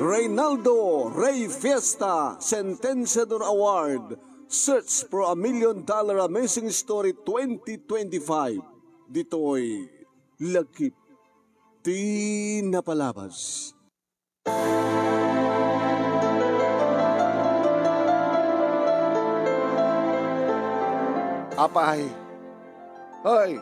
Reynaldo Rey Fiesta Sentenciador Award Search for $1 Million Amazing Story 2025. Dito'y Lakip Di Napalabas. Apay. Hoy,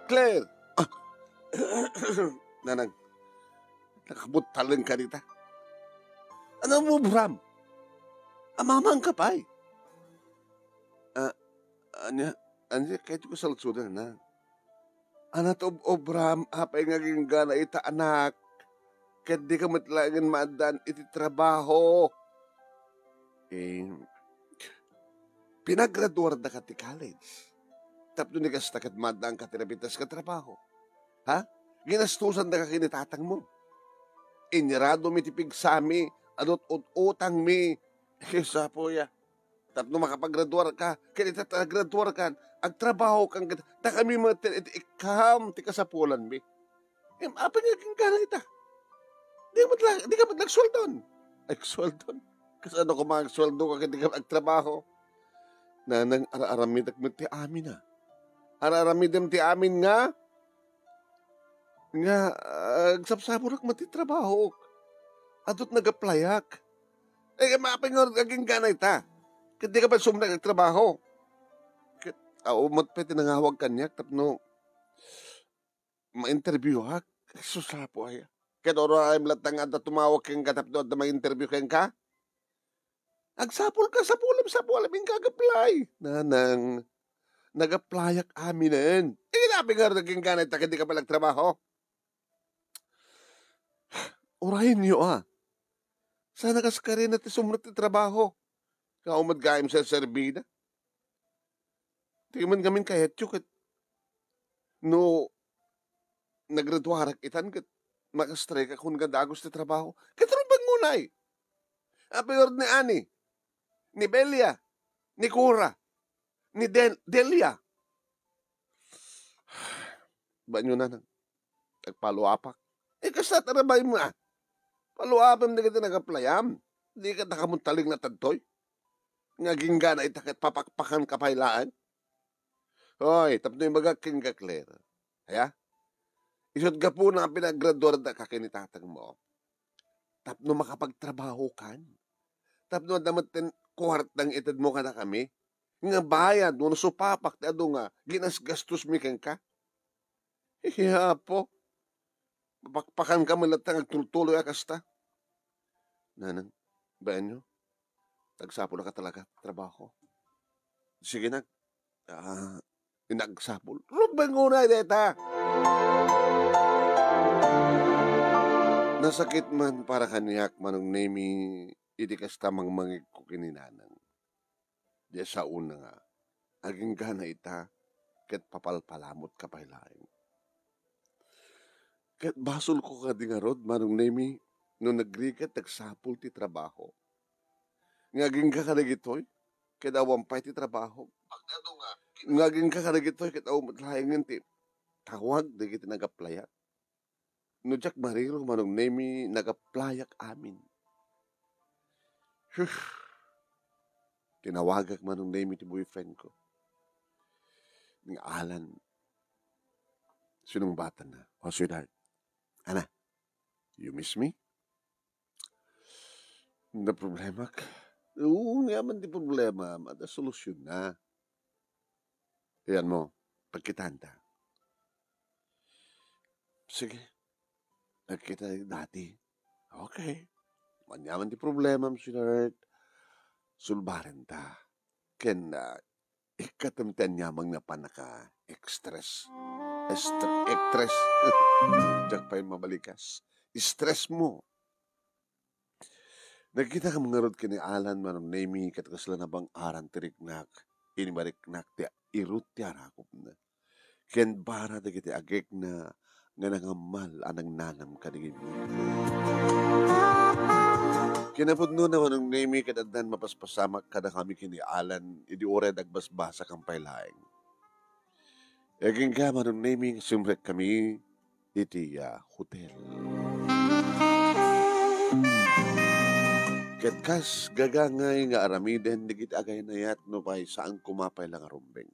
Claire. Nakabutalan ka dita. Ano mo, Bram? Amamang ka pa eh. Anya, kahit ko salutsudan na. Anak o Bram, apay ngaging gana ita anak. Kahit di ka matlagan maadan iti trabaho. Pinagraduar da ka ti college. Tapos ni kas takat madaan ka tinapitas ka trabaho. Ha? Ginastusan da ka kinitatang mo. Inyarado mi tipig sami, adot utang mi. Kesa po ya. Tapos makapagraduar ka, kaya graduar ka, ang trabaho kang da kami ikam, ti kasapulan mi. Apa nga king kana ita? Di ka magswaldon. Ay, swaldon? Kasi ano ko magswaldo ka, di ka magtrabaho. Nanang araramid ti amin na. Araramid ti amin nga agsapsaburak matitrabaho. Adot nagaplayak. Mapingor aging ganay ta. Kaya ka ba sumnag nagtrabaho? Umot pa tinangawag kanyak tapno ma-interview ha. Susapo ay. Kaya oro ay malatang at tumawag kang katapno at ma-interview kang ka. Agsapol ka sa pulam yung kag-apply. Nanang, nag-applyak aminin. Napingor naging ganay ta kaya ka ba nagtrabaho? Urahin niyo Sana kas ka rin natin sumunod na trabaho. Kaumad gayam sa serbida. Di man gamin kahit yukit. No, nagradwarak itan kat makastrike kung gadagos na trabaho. Katarong bang ngunay? Apigor ni Ani, ni Belia, ni Cora, ni Delia. Ba nyo na nang nagpaluapak? Kasat na ba mo paluapam na kita nag-applyam. Di ka nakamuntaling na tadtoy. Ngaging gana itakat papakpakan kapailaan. Hoy, tapno yung magaking ka, Claire. Haya? Isot ka po na pinagraduar na kakinitatang mo. Tapno makapagtrabaho kan. Tapno damatin kuwartang itad mo ka na kami. Nga bayad, no supapak na do nga, ginasgastos mi kang ka. Iya po. Papakpakan ka malatang agtultuloy akasta. Nanang, bayan nyo? Nagsapol na ka talaga, trabaho. Sige na, nagsapol. Rubang una, deta. Nasakit man para kaniyak manong nemi, idikas tamang mangig ko kininanang. Di sa una nga, aging gana ita, ket papalpalamot ka pailaing. Ket basol ko ka di nga rod, manong nemi, nung nagrikat, nagsapol ti trabaho. Ngaging ka kanagitoy, kadawampay ti trabaho. Ngaging ka kanagitoy, kadawamatalayang ti tawag, di kita nag-applyak. No jak mariro manong nemi, nag-applyak amin. Tinawagak manong nemi ti boyfriend ko. Ng Alan, sinong bata na? Sweetheart, Ana, you miss me? Na problema ka? Oo, ngaman di problema. Mada solusyon na. Yan mo, pagkitanda. Sige. Nagkita dati. Okay. Manyaman di problema, sweetheart. Sulbaran ta. Ken, ikatamtan nyamang na panaka extress. Extress. Diyak pa yung mabalikas. Stress mo. Nagkita ka mga rod kini Alan manong nemi katakasla na bang aran tiriknak inimariknak ti irut ti arakop na. Ken bara da kiti agek na nga nangamal anang nanam kadigib. Kinapudno na manong nemi kadagdan mapaspasamak kada kami kini Alan idi ore dagbasbasa kang pailaeng. Eging ka manong nemi sumrek kami iti hotel. Ket kas gagangay nga aramiden digit agay nayat no pay saan kumapay lang arumbeng.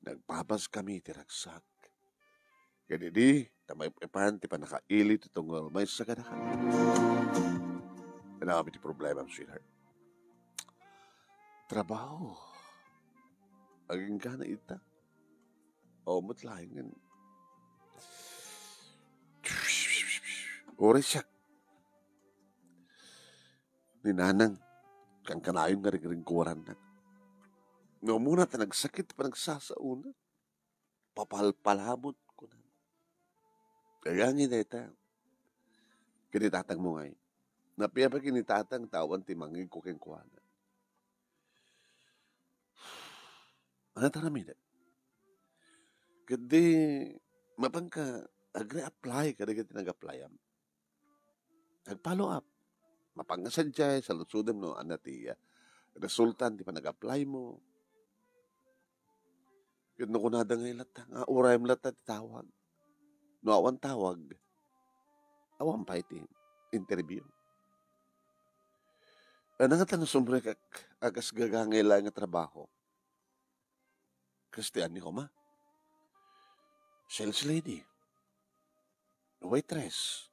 Nagpapas kami tiragsak. Kaya di, tamay epan ti pa nakailit itong may sagadakan. Ano kami ti problema, sweetheart? Trabaho. Aging ka na ita. O, matlahingan. Ore siya. Ninanang, kang kanayon nga ring-ringkuran na. No muna ta nagsakit pa nagsasauna. Papalpalamot ko na. Kaya nga ita. Kinitatang mo ngay. Napiya pa kinitatang tawan ti mangig ko keng kuwana. Ano taramid? Kadi, mapangka, agre-apply ka na nag-applyam. Nag-follow up. Mapangasadjay sa lusudem no anati resultan di pa nag-apply mo. Yun no kunada nga ilata nga uray mo lata tawag. No awan tawag. Awan pa iti interview. Ano nga tanong sumbre kak agas gagangay lang nga trabaho. Kristiyan ni ko ma. Sales lady. Waitress.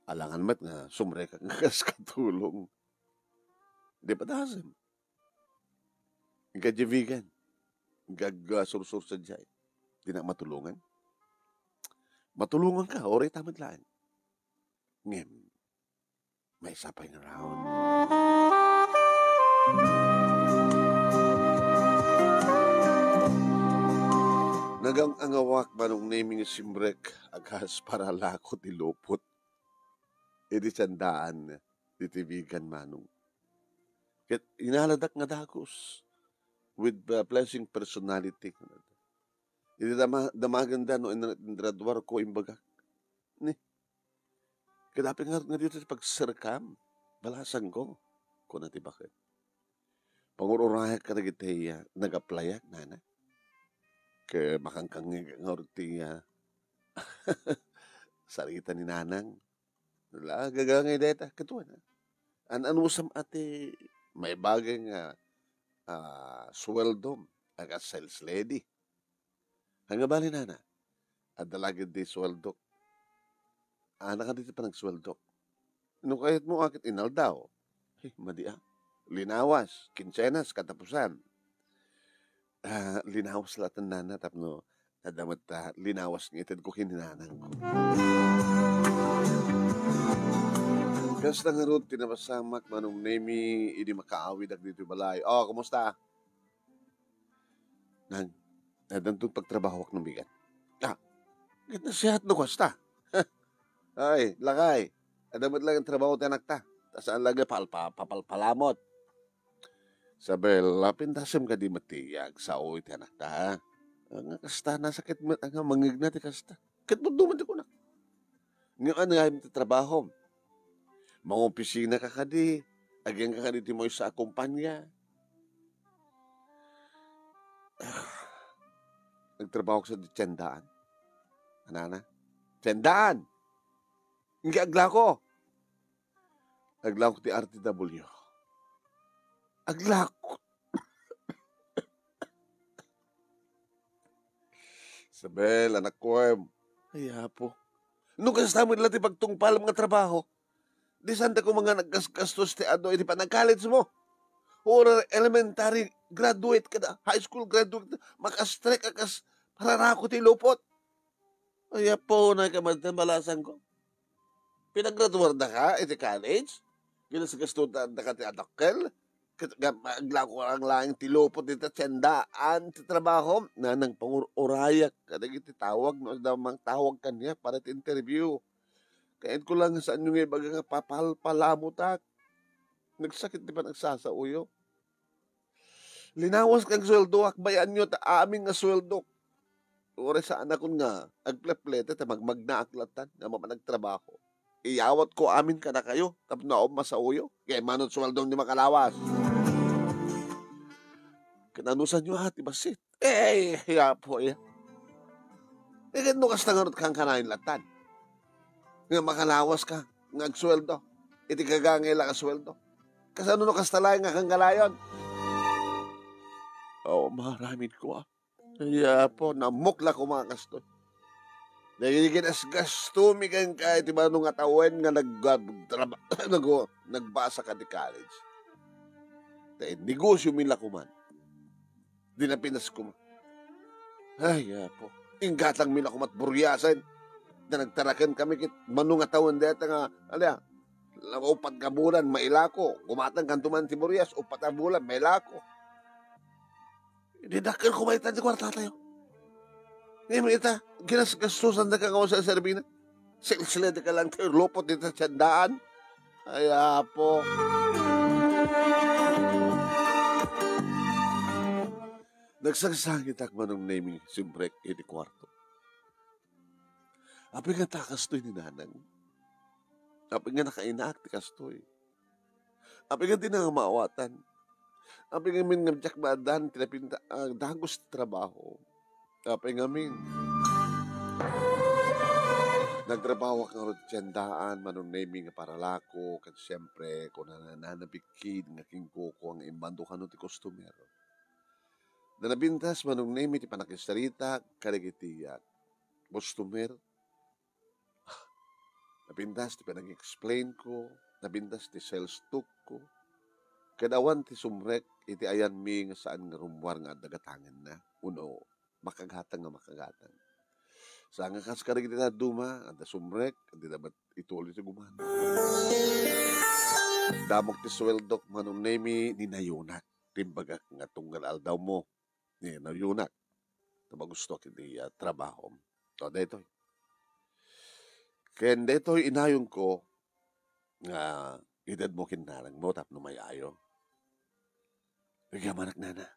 Alangan mat nga sumre kak agas katulong. Di pa dasem. Gadya vegan. Gag-sursur sa dyan. Di na matulungan. Matulungan ka, oray tamad lang. Ngem, may sapay na round. Nagang angawak manong naming simbrek agas para lakot ilupot. Idi sandaan titibigan manong. Ket inaladak nga dagos with pleasing personality. Idi damaganda no indradwar ko imbaga. Ni. Kadapi nga dito sa pagserkam. Balasan ko. Kung nati bakit. Pangururayak ka na gitaya nag-applyak nana. Ke makangkang nga ortiya. Sarita ni nanang. Wala, gagangay deta. Katuwa na. Ano sam ate may bagay nga sweldo aga sales lady. Hanga bali nana. Adalagid di sweldo. Anak ka dito pa nagsweldo. Nung kahit mo akit inaldaw. Madia. Linawas. Kinsenas. Katapusan. Linawas lahat ng nana. Tapno. Nadamat linawas ngitid ko kininanang ko. Kasta nga ron, tinabasamak manong nemi, hindi makaawid ag dito balay. Oh, kumusta? Nang, nadantong pagtrabahawak ng bigat. Ganda siya at nukasta. Ay, lakay. Adamat lang ang trabaho tanak ta. Tasaan lagi papalpalamot. Sabel, lapindasam ka di matiyag sa uwi tanak ta. Ang kasta, nasakit mo, ang mangig natin kasta. Kit mo duman di ko na. Ngayon nga yung trabaho. Mga opisina ka kadi. Agyan ka kadi mo sa kumpanya. Nagtrabaho ko sa tiyandaan. Anana? Tiyandaan! Hindi agla ko. Agla ko ti RTW. Agla ko. Sabel, anak ko. Ay, po. Nung kasama nila ti pagtungpal mga trabaho, di santa ko mga nagkastos ti ano, hindi pa nag-college mo. Or elementary graduate ka na, high school graduate ka na, makastrek akas pararako ti lupot. Ay, po, nakamadtan balasan ko. Pinagraduar na ka, iti college? Ginasagastutan na ka ti adakkel? Agla ko ang langin ti lupot dito, tiyandaan ti trabaho, na nang pangurayak, kada iti tawag, no, damang tawag kanya para ti interview. Kain ko lang saan yung ibaga nga papalpalamutak. Nagsakit di pa nagsasauyo. Linawas kang sweldo, akbayan nyo, ta aming nga sweldo. Ure sa anak ko nga, agpleplete, ta magmagna-aklatan, nga mamanagtrabaho. Iyawat ko amin ka na kayo, tapos naom masauyo. Kaya manot sweldo ni makalawas. Kinanusan nyo hati basit. Hiya po, iya. Gano kas tangarot kang kanain latan. Nga makalawas ka, nga agsweldo. iti kagangay lang asweldo. Kasano no kastalay nga kang galayon? Oo, maraming ko Kaya po, namukla ko mga kastoy. Nagiging as gasto mi kang kahit iba nung atawen nga nagbasa ka di college. Dahil negosyo mila kuman. Di na pinas kuman. Ay, po. Inggatang mila kumat buryasan. Na nagtarakan kami kit manung atawan deta nga, alya, upat ka bulan, mailako. Gumatang kantuman si buryas, upat ka bulan, mailako. Didakil ko maitan di kwarta tayo. Ngayon mo ita, ginasgastusan na ka nga sa Serbina. Sila di ka lang tayo, lupot dito sa tiyandaan. Ay, po. Nagsangsangit ak manong naming simbrek iti kwarto. Api nga takastoy ni nanang. Api nga nakainak ti kastoy. Api nga di na nga maawatan. Api nga min nga badan tinapinta dagos ti trabaho. Api nga min. Nagtrabaho ka nga tiyandaan manong naming nga paralako. Kat siyempre kung nananabikid nga kingkuko ang imbando ka no ti customer. Nanabintas manong naming ti panakisarita karigitiyak. Customer. Nabindas ti panag-explain ko, nabindas ti sales talk ko. Kadawan ti sumrek, iti ayan mi nga saan nga rumwar nga dagatangan na. Uno, makagatang nga makagatang. Saan nga kaskarig na duma, anda sumrek, andi dapat ituloy ti gumana. Damok ti sweldok, manong nemi ni nayunak. Timbagak nga tunggal aldaw mo, ni nayunak. Magusto kiti trabaho. O, dito. Kaya dito inayon ko nga edad mo kinarang mo tap no may ayo. Kaya manak nana.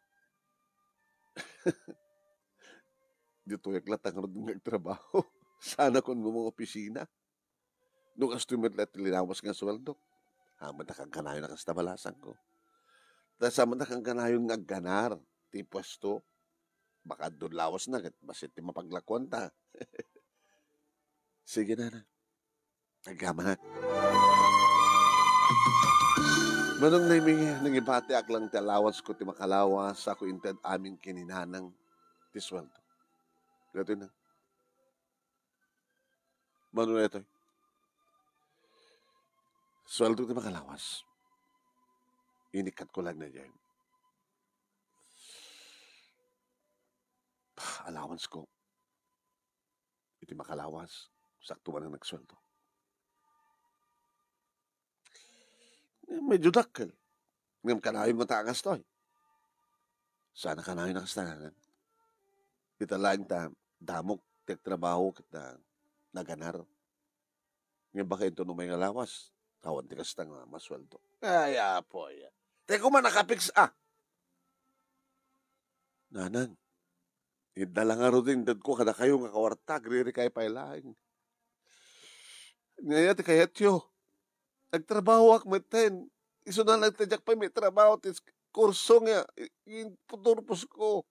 Dito yung latang rin nagtrabaho. Sana kung mo mga opisina. Nung customer let linawas nga sweldo. Haman na kang kanayon na kastabalasan ko. Tapos haman na kang kanayon nga ganar. Ti pwesto. Baka doon lawas na. Basit ti mapaglakuan ta. Sige na. Nagkaman. Manong naming nangibati ak lang ti allowance ko ti makalawas ako inted amin kininanang ti sweldo. Gato na. Manong ito. Sweldo ti makalawas. Inikat ko lang na dyan. Allowance ko. Iti makalawas. Sakto man ang nagsweldo. Medyo dakkel. Ngam kanayon mo taangas to. Sana kanayon nakastangan. Kita lang ta, damok, trabaho kita naganar. Ngayon baka ito nung may ngalawas. Tawan ti kastang masweldo. Ay, po. Teko man nakapix, Nanang, idala nga rin dad ko kada kayo nga kawarta, griri kayo pailaing. Ngayon ti kayat yo. Nagtrabaho ak maten. Iso na nagtadyak pa may trabaho. Tis kurso nga. Yung puturpos ko.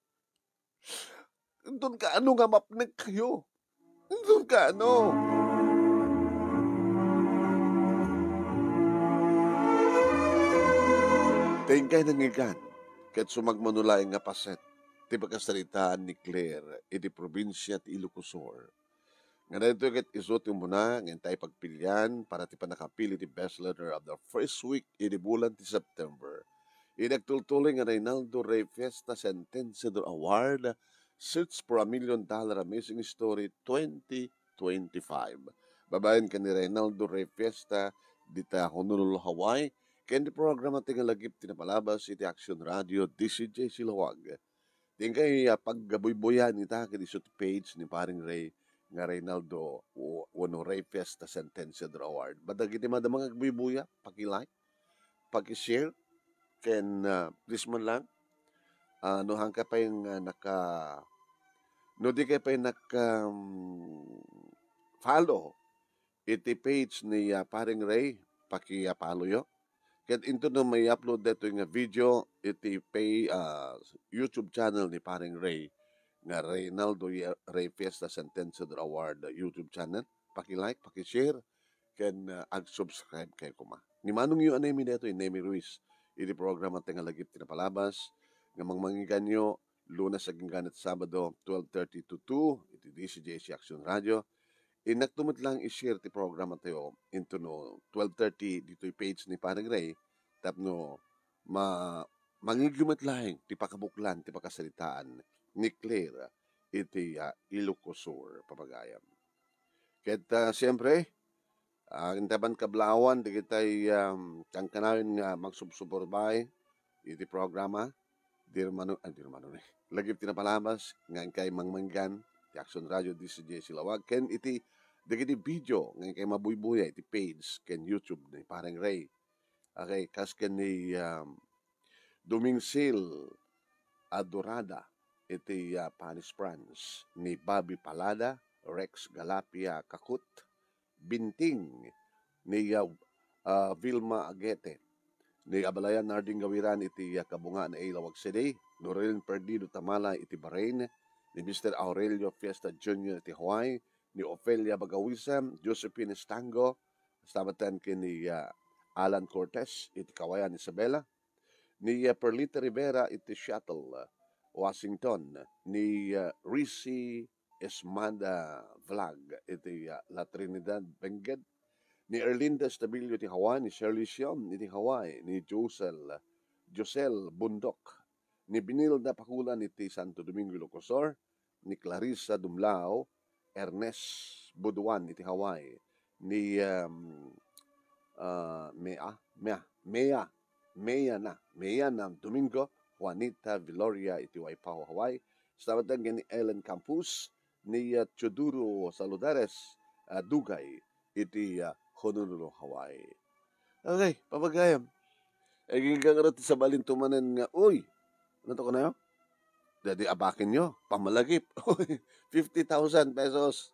Doon ka ano nga mapnag kayo. Doon ka ano. Tingin kayo nangigan. Kahit sumagmanulay nga paset. Ti pagkasalitaan ni Claire. Iti probinsya ti Ilocosur. Nga na ito kat isuot yung muna, ngayon tayo pagpilian para ti panakapili ti best letter of the first week ini bulan ti September. Inagtultuloy nga Reynaldo Rey Fiesta Sentenciador Award, Search for $1 Million Amazing Story 2025. Babayan ka ni Reynaldo Rey Fiesta dita Honolulu, Hawaii. Kaya di programa tinga lagip tinapalabas iti Action Radio DCJ Silawag. Tingkay paggaboy-boyan ita kadisot page ni paring Ray nga Reynaldo Rey Fiesta Sentenciador Award. Badag iti madamang agbuy-buya, paki-like, paki-share, ken please man lang, no hang ka pa yung no di ka pa yung follow iti page ni paring Ray, paki-follow yo. Ket into no may upload dito yung video, iti YouTube channel ni paring Ray, nga Reynaldo Rey Fiesta Sentenciador Award YouTube channel. Paki-like, paki-share, ken ag-subscribe kay kuma. Ni manong yu anemi neto Nemi Ruiz. Iti programa nga lagip tinapalabas. Nga mangmangigan nyo, Lunes sa Ginganit Sabado, 12:30 to 2, iti DCJC Action Radio. Inagtumot lang i-share ti programa tayo into no 12:30 dito yung page ni Parang Ray. Tapno, mangigumit lang ti pakabuklan, ti pakasalitaan ni Claire iti Ilocosur, papagayam. Kaya siyempre, ang taban kablawan, di kita'y kangkanawin nga magsubsuborbay iti programa. Dirmano lagip tinapalabas, nga kay mangmanggan, ti Action Radio, DCJ Silawag, ken iti, di video, nga kay mabuybuya, iti page, ken YouTube, ni Parang Ray. Okay, kas ken ni Dumingsil Adorada, iti Panis France, ni Bobby Palada, Rex Galapia Kakut, Binting, ni Vilma Agete, ni Abalayan Narding Gawiran, iti Kabunga na Ilawag City, Norel Perdido Tamala, iti Bahrain, ni Mr. Aurelio Fiesta Jr. iti Hawaii, ni Ofelia Bagawisam, Josephine Estango, sabatan ni Alan Cortez, iti Kawayan Isabela, ni Perlita Rivera, iti Seattle, Washington, ni Risi Esmada Vlog, iti La Trinidad Benguet, ni Erlinda Estabilio iti Hawaii, ni Shirley Sion iti Hawaii, ni Josel Bundok, ni Binilda Pakulan iti Santo Domingo Ilocosur, ni Clarissa Dumlao, Ernest Buduan iti Hawaii, ni Mea na Domingo, Juanita Viloria iti Waipao, Hawaii, sabatan ni Ellen Campus, ni Choduro Saludares Dugay iti Honolulu, Hawaii. Okay, papagayam. Gigagarot sa balintumanan nga, uy, ano to ko na yun? Dadi abakin nyo, pamalagip. 50,000 pesos.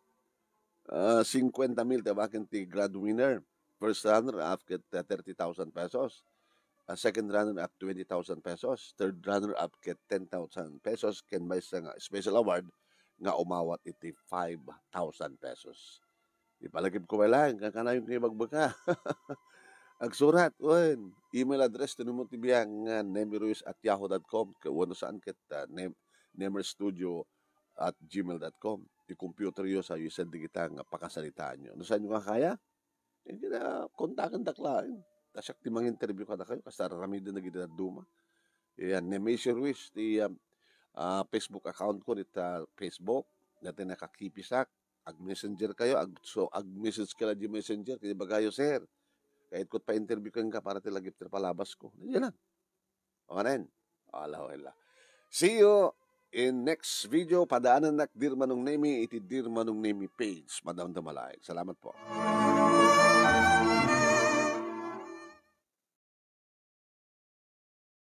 50,000 tabakin ti grad winner. First runner up get 30,000 pesos. Second runner up 20,000 pesos. Third runner up get 10,000 pesos. Ken may sa special award nga umawat iti 5,000 pesos. Ipalagip ko lang, kakanayon kayo magbaka. Agsurat, email address, tinumot ibiyang nemiruiz@yahoo.com, kawano saan ket nemerstudio@gmail.com. I-computer yo sa usad di kita nga pakasalitaan nyo. No saan nyo kaya? Kontakan daklain. Tasyak ti mga interview kada kayo, kasara ramid na gita duma. Yan, Nemesio Ruiz, ti Facebook account ko, dita Facebook, natin nakakipisak, ag-messenger kayo, ag-message ka lang di messenger, kaya bagayo, sir. Kahit ko pa-interview ka para tilagip na palabas ko. Yan lang. Okay na yun. Ala. See you in next video. Padaanan nak Dirmanong Nemi, iti Dirmanong Nemi page. Madam Damalay. Salamat po.